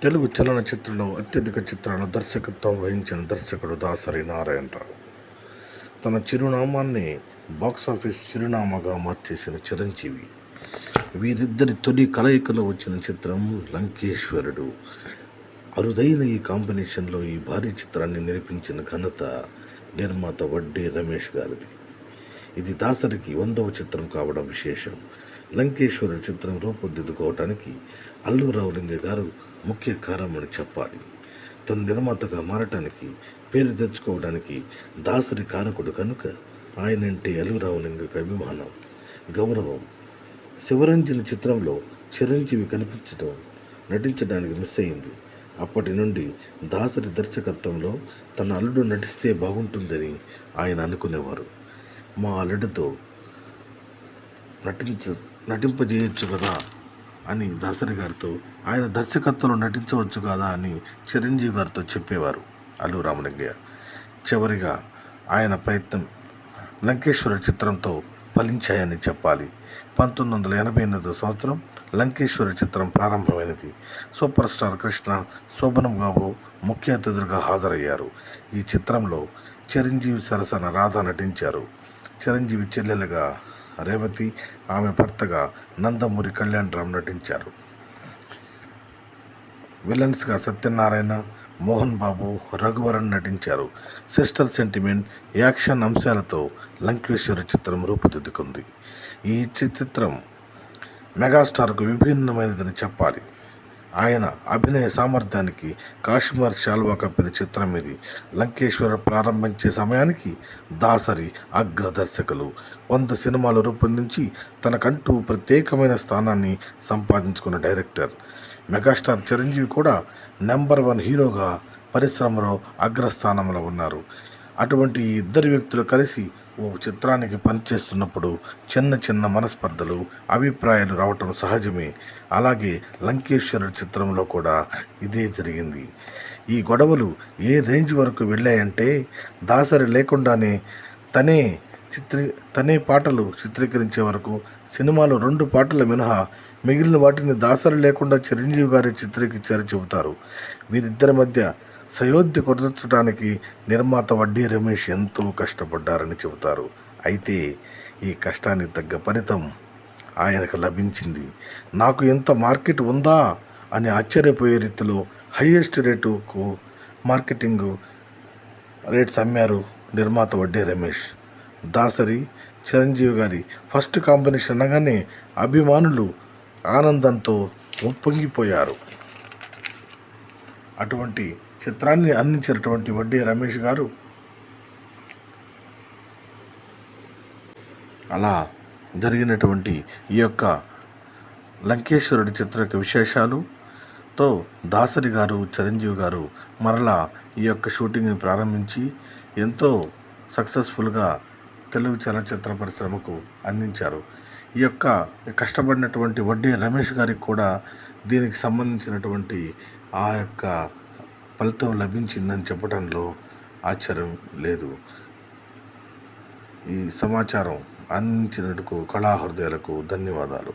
తెలుగు చలనచిత్రంలో అత్యధిక చిత్రాల దర్శకత్వం వహించిన దర్శకుడు దాసరి నారాయణరావు. తన చిరునామాన్ని బాక్సాఫీస్ చిరునామాగా మార్చేసిన చిరంజీవి. వీరిద్దరి తొలి కలయికలో వచ్చిన చిత్రం లంకేశ్వరుడు. అరుదైన ఈ కాంబినేషన్లో ఈ భారీ చిత్రాన్ని నిర్మించిన ఘనత నిర్మాత వడ్డే రమేష్ గారిది. ఇది దాసరికి 100వ చిత్రం కావడం విశేషం. లంకేశ్వరుడు చిత్రం రూపుదిద్దుకోవటానికి అల్లు రామలింగ గారు ముఖ్య కారణమని చెప్పాలి. తను నిర్మాతగా మారటానికి, పేరు తెచ్చుకోవడానికి దాసరి కారకుడు కనుక ఆయనంటే అల్లు రామలింగకు అభిమానం, గౌరవం. శివరంజని చిత్రంలో చిరంజీవి నటించడానికి మిస్ అయింది. అప్పటి నుండి దాసరి దర్శకత్వంలో తన అల్లుడు నటిస్తే బాగుంటుందని ఆయన అనుకునేవారు. మా అల్లుడితో నటింపజేయొచ్చు కదా అని దాసరి గారితో, ఆయన దర్శకత్వంలో నటించవచ్చు కదా అని చిరంజీవి గారితో చెప్పేవారు అల్లు రామలింగయ్య. చివరిగా ఆయన ప్రయత్నం లంకేశ్వర చిత్రంతో ఫలించాయని చెప్పాలి. 1988 సంవత్సరం లంకేశ్వర చిత్రం ప్రారంభమైనది. సూపర్ స్టార్ కృష్ణ, శోభనం బాబు ముఖ్య అతిథులుగా హాజరయ్యారు. ఈ చిత్రంలో చిరంజీవి సరసన రాధ నటించారు. చిరంజీవి చెల్లెలుగా రేవతి, ఆమె భర్తగా నందమూరి కళ్యాణరామ్ నటించారు. విలన్స్గా సత్యనారాయణ, మోహన్ బాబు, రఘువరన్ నటించారు. సిస్టర్ సెంటిమెంట్, యాక్షన్ అంశాలతో లంకేశ్వర చిత్రం రూపుదిద్దుకుంది. ఈ చిత్రం మెగాస్టార్కు విభిన్నమైనదని చెప్పాలి. ఆయన అభినయ సామర్థ్యానికి కాశ్మీర్ శాల్వా కప్పిన చిత్రం ఇది. లంకేశ్వర ప్రారంభించే సమయానికి దాసరి అగ్ర దర్శకులు. 100 సినిమాలు రూపొందించి తనకంటూ ప్రత్యేకమైన స్థానాన్ని సంపాదించుకున్న డైరెక్టర్. మెగాస్టార్ చిరంజీవి కూడా నెంబర్ 1 హీరోగా పరిశ్రమలో అగ్రస్థానంలో ఉన్నారు. అటువంటి ఇద్దరు వ్యక్తులు కలిసి ఓ చిత్రానికి పనిచేస్తున్నప్పుడు చిన్న మనస్పర్ధలు, అభిప్రాయాలు రావటం సహజమే. అలాగే లంకేశ్వరుడు చిత్రంలో కూడా ఇదే జరిగింది. ఈ గొడవలు ఏ రేంజ్ వరకు వెళ్ళాయంటే దాసరి లేకుండానే తనే పాటలు చిత్రీకరించే వరకు సినిమాలో 2 పాటలు మినహా మిగిలిన వాటిని దాసరి లేకుండా చిరంజీవి గారి చిత్రీకరించారని చెబుతారు. వీరిద్దరి మధ్య సయోధ్య కుదర్చడానికి నిర్మాత వడ్డే రమేష్ ఎంతో కష్టపడ్డారని చెబుతారు. అయితే ఈ కష్టానికి తగ్గ ఫలితం ఆయనకు లభించింది. నాకు ఎంత మార్కెట్ ఉందా అని ఆశ్చర్యపోయే రీతిలో హైయెస్ట్ రేటుకు మార్కెటింగ్ రేట్స్ అమ్మారు నిర్మాత వడ్డే రమేష్. దాసరి, చిరంజీవి గారి ఫస్ట్ కాంబినేషన్ అనగానే అభిమానులు ఆనందంతో ఉప్పొంగిపోయారు. అటువంటి చిత్రాన్ని అందించినటువంటి వడ్డే రమేష్ గారు అలా జరిగినటువంటి ఈ యొక్క లంకేశ్వరుడి చిత్ర యొక్క విశేషాలుతో దాసరి గారు, చిరంజీవి గారు మరలా ఈ యొక్క షూటింగ్ని ప్రారంభించి ఎంతో సక్సెస్ఫుల్గా తెలుగు చలనచిత్ర పరిశ్రమకు అందించారు. ఈ యొక్క కష్టపడినటువంటి వడ్డే రమేష్ గారికి కూడా దీనికి సంబంధించినటువంటి ఆ యొక్క ఫలితం లభించిందని చెప్పడంలో ఆశ్చర్యం లేదు. ఈ సమాచారం అందించినందుకు కళాహృదయాలకు ధన్యవాదాలు.